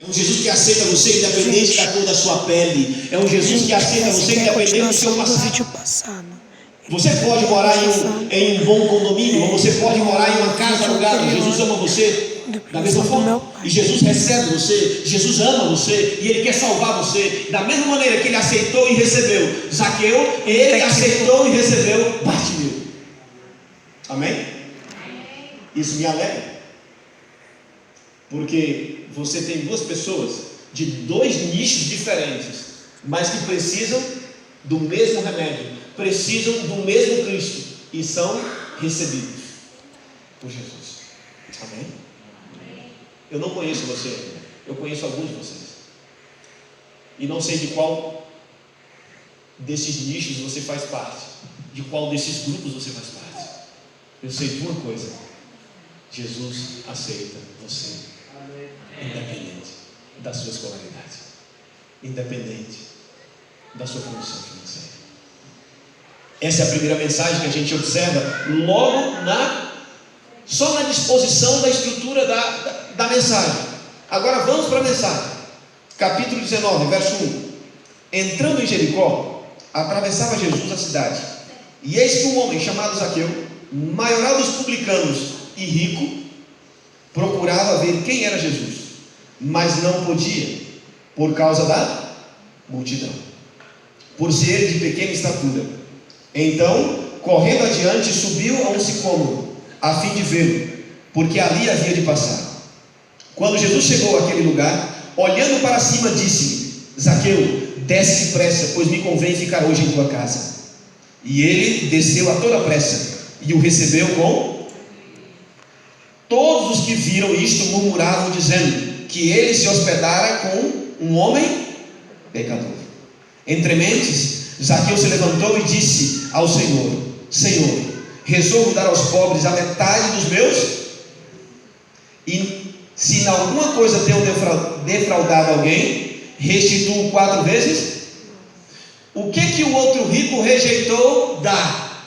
É um Jesus que aceita você independente da cor da sua pele. É um Jesus que aceita você independente do seu passado. Você pode morar em um bom condomínio, ou você pode morar em uma casa alugada. Jesus ama você da mesma forma. E Jesus recebe você, Jesus ama você, e Ele quer salvar você. Da mesma maneira que Ele aceitou e recebeu Zaqueu, Ele aceitou e recebeu Bartimeu. Amém? Isso me alegra. Porque você tem duas pessoas de dois nichos diferentes, mas que precisam do mesmo remédio, precisam do mesmo Cristo e são recebidos por Jesus. Amém? Eu não conheço você ainda, eu conheço alguns de vocês, e não sei de qual desses nichos você faz parte, de qual desses grupos você faz parte. Eu sei de uma coisa: Jesus aceita você, independente da sua escolaridade, independente da sua condição financeira. Essa é a primeira mensagem que a gente observa logo só na disposição da estrutura da mensagem. Agora vamos para a mensagem. Capítulo 19, verso 1. Entrando em Jericó, atravessava Jesus a cidade, e eis que um homem chamado Zaqueu, maioral dos publicanos e rico, procurava ver quem era Jesus, mas não podia, por causa da multidão, por ser de pequena estatura. Então, correndo adiante, subiu a um sicômoro, a fim de vê-lo, porque ali havia de passar. Quando Jesus chegou àquele lugar, olhando para cima, disse-lhe: Zaqueu, desce depressa, pois me convém ficar hoje em tua casa. E ele desceu a toda pressa, e o recebeu com... Todos os que viram isto murmuravam, dizendo que ele se hospedara com um homem pecador. Entre mentes, Zaqueu se levantou e disse ao Senhor: Senhor, resolvo dar aos pobres a metade dos meus, e se em alguma coisa tenho defraudado alguém, restituo 4 vezes. O que o outro rico rejeitou dar?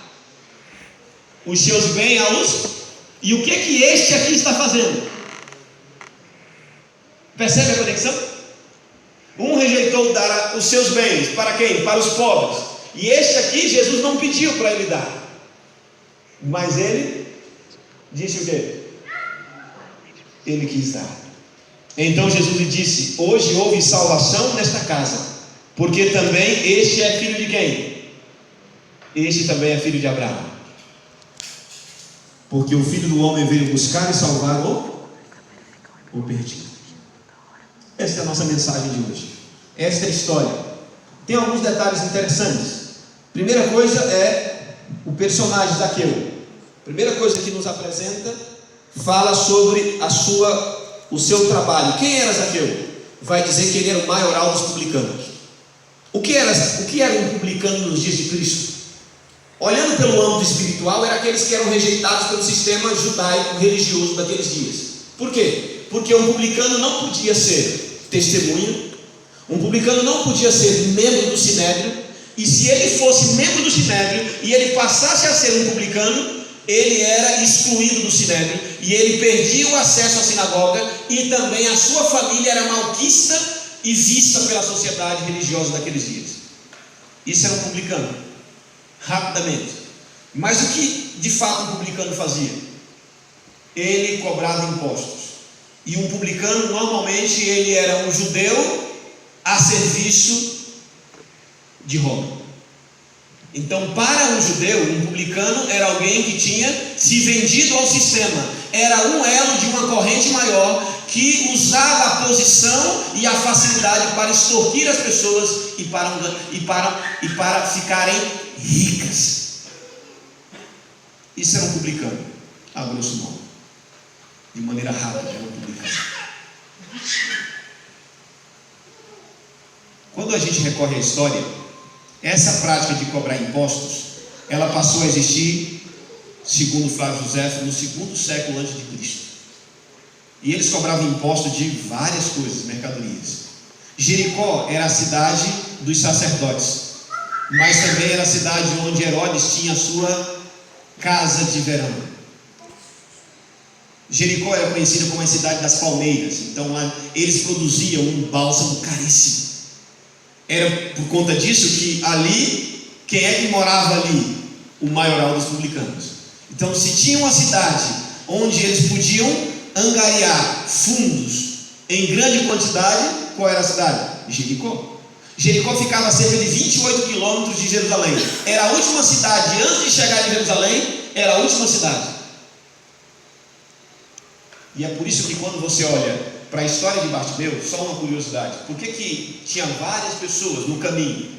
Os seus bens aos... E o que este aqui está fazendo? Percebe a conexão? Um rejeitou dar os seus bens para quem? Para os pobres. E este aqui, Jesus não pediu para ele dar, mas ele disse o quê? Ele quis dar. Então Jesus lhe disse: hoje houve salvação nesta casa, porque também este é filho de quem? Este também é filho de Abraão. Porque o Filho do Homem veio buscar e salvar o perdido. Esta é a nossa mensagem de hoje. Esta é a história. Tem alguns detalhes interessantes. Primeira coisa é o personagem Zaqueu. Primeira coisa que nos apresenta, fala sobre o seu trabalho. Quem era Zaqueu? Vai dizer que ele era o maioral dos publicanos. O que era um publicano nos dias de Cristo? Olhando pelo âmbito espiritual, eram aqueles que eram rejeitados pelo sistema judaico religioso daqueles dias. Por quê? Porque um publicano não podia ser testemunha, um publicano não podia ser membro do Sinédrio, e se ele fosse membro do Sinédrio e ele passasse a ser um publicano, ele era excluído do Sinédrio, e ele perdia o acesso à sinagoga, e também a sua família era malquista e vista pela sociedade religiosa daqueles dias. Isso era um publicano. Rapidamente. Mas o que de fato um publicano fazia? Ele cobrava impostos. E um publicano normalmente ele era um judeu a serviço de Roma. Então, para um judeu, um publicano era alguém que tinha se vendido ao sistema, era um elo de uma corrente maior que usava a posição e a facilidade para extorquir as pessoas e para ficarem ricas. Isso era um publicano, a grosso modo, de maneira rápida, era um publicano. Quando a gente recorre à história, essa prática de cobrar impostos, ela passou a existir, segundo Flávio Josefo, no 2º século antes de Cristo. E eles cobravam impostos de várias coisas, mercadorias. Jericó era a cidade dos sacerdotes, mas também era a cidade onde Herodes tinha a sua casa de verão. Jericó era conhecida como a cidade das palmeiras. Então lá eles produziam um bálsamo caríssimo. Era por conta disso que ali, quem é que morava ali? O maioral dos publicanos. Então, se tinha uma cidade onde eles podiam angariar fundos em grande quantidade, qual era a cidade? Jericó. Jericó ficava a cerca de 28 quilômetros de Jerusalém. Era a última cidade, antes de chegar em Jerusalém, era a última cidade. E é por isso que quando você olha para a história de Bartimeu, só uma curiosidade: por que tinha várias pessoas no caminho?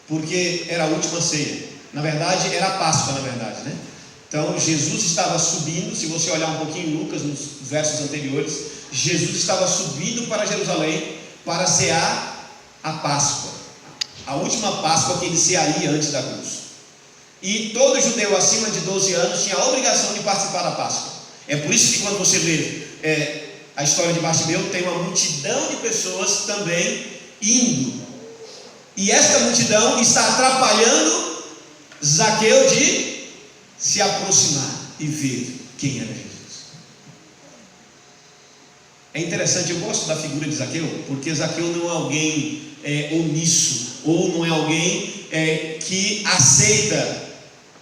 Porque era a última ceia. Na verdade, era a Páscoa, na verdade, né? Então, Jesus estava subindo. Se você olhar um pouquinho em Lucas, nos versos anteriores, Jesus estava subindo para Jerusalém para cear a Páscoa, a última Páscoa que ele cearia antes da cruz. E todo judeu acima de 12 anos tinha a obrigação de participar da Páscoa. É por isso que quando você lê a história de Bartimeu, tem uma multidão de pessoas também indo. E esta multidão está atrapalhando Zaqueu de se aproximar e ver quem era Jesus. É interessante, eu gosto da figura de Zaqueu, porque Zaqueu não é alguém omisso, ou não é alguém que aceita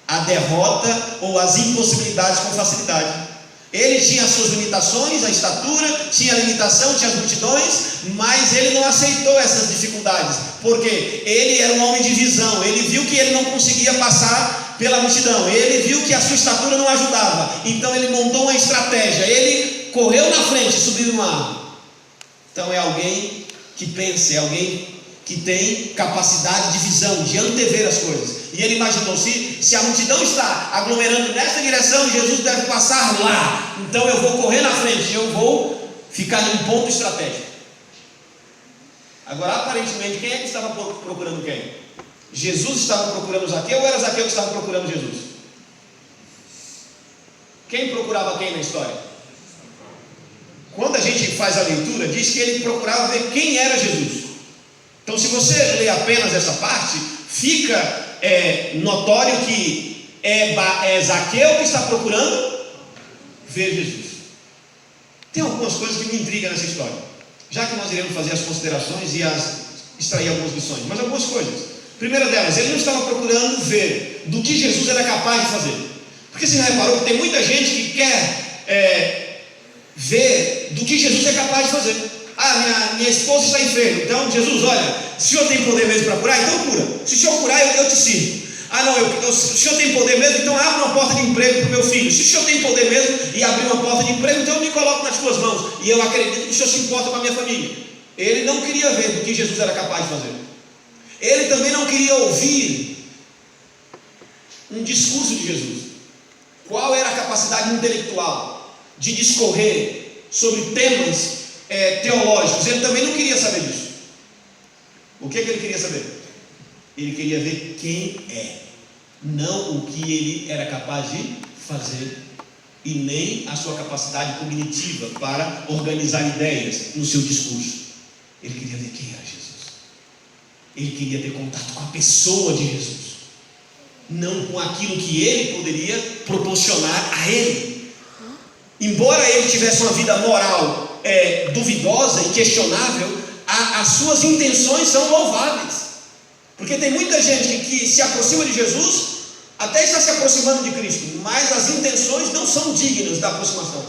a derrota ou as impossibilidades com facilidade. Ele tinha as suas limitações, a estatura, tinha a limitação, tinha as multidões, mas ele não aceitou essas dificuldades, porque ele era um homem de visão. Ele viu que ele não conseguia passar pela multidão, ele viu que a sua estatura não ajudava, então ele montou uma estratégia, ele correu na frente, subiu no ar. Então é alguém que pensa, é alguém que tem capacidade de visão, de antever as coisas. E ele imaginou, se a multidão está aglomerando nessa direção, Jesus deve passar lá, então eu vou correr na frente, eu vou ficar em um ponto estratégico. Agora, aparentemente, quem é que estava procurando quem? Jesus estava procurando Zaqueu, ou era Zaqueu que estava procurando Jesus? Quem procurava quem na história? Quando a gente faz a leitura, diz que ele procurava ver quem era Jesus. Então, se você ler apenas essa parte, fica notório que é Zaqueu que está procurando ver Jesus. Tem algumas coisas que me intrigam nessa história, já que nós iremos fazer as considerações e extrair algumas lições, mas algumas coisas. Primeira delas, ele não estava procurando ver do que Jesus era capaz de fazer, porque você já reparou que tem muita gente que quer ver do que Jesus é capaz de fazer. Minha esposa está enferma, então Jesus, olha, se o senhor tem poder mesmo para curar, então cura. Se o senhor curar, eu te sirvo. Se o senhor tem poder mesmo, então abre uma porta de emprego para o meu filho. Se o senhor tem poder mesmo e abrir uma porta de emprego, então eu me coloco nas suas mãos, e eu acredito que o senhor se importa com a minha família. Ele não queria ver do que Jesus era capaz de fazer. Ele também não queria ouvir um discurso de Jesus. Qual era a capacidade intelectual de discorrer sobre temas teológicos? Ele também não queria saber disso. O que ele queria saber? Ele queria ver quem é, não o que ele era capaz de fazer, e nem a sua capacidade cognitiva para organizar ideias no seu discurso. Ele queria ver quem era Jesus. Ele queria ter contato com a pessoa de Jesus, não com aquilo que ele poderia proporcionar a ele. Embora ele tivesse uma vida moral duvidosa e questionável, as suas intenções são louváveis. Porque tem muita gente que se aproxima de Jesus, até está se aproximando de Cristo, mas as intenções não são dignas da aproximação,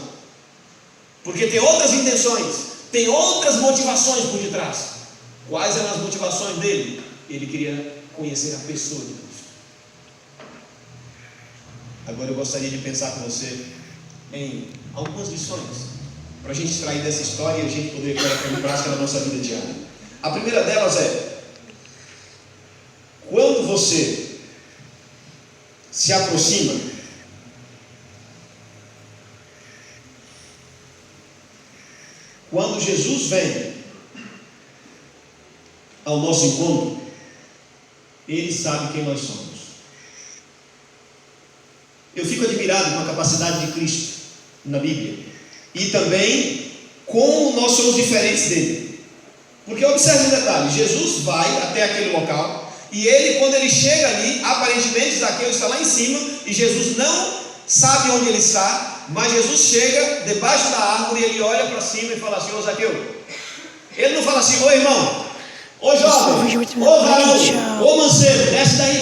porque tem outras intenções, tem outras motivações por detrás. Quais eram as motivações dele? Ele queria conhecer a pessoa de Cristo. Agora eu gostaria de pensar com você em algumas lições para a gente extrair dessa história e a gente poder colocar em prática na nossa vida diária. A primeira delas é: quando você se aproxima, quando Jesus vem ao nosso encontro, Ele sabe quem nós somos. Eu fico admirado com a capacidade de Cristo na Bíblia, e também como nós somos diferentes dele. Porque observe um detalhe: Jesus vai até aquele local, e quando ele chega ali, aparentemente Zaqueu está lá em cima, e Jesus não sabe onde ele está, Mas Jesus chega debaixo da árvore e ele olha para cima e fala assim: ô Zaqueu. Ele não fala assim: ô irmão, ô jovem, ô varão, ô mancebo, desce daí.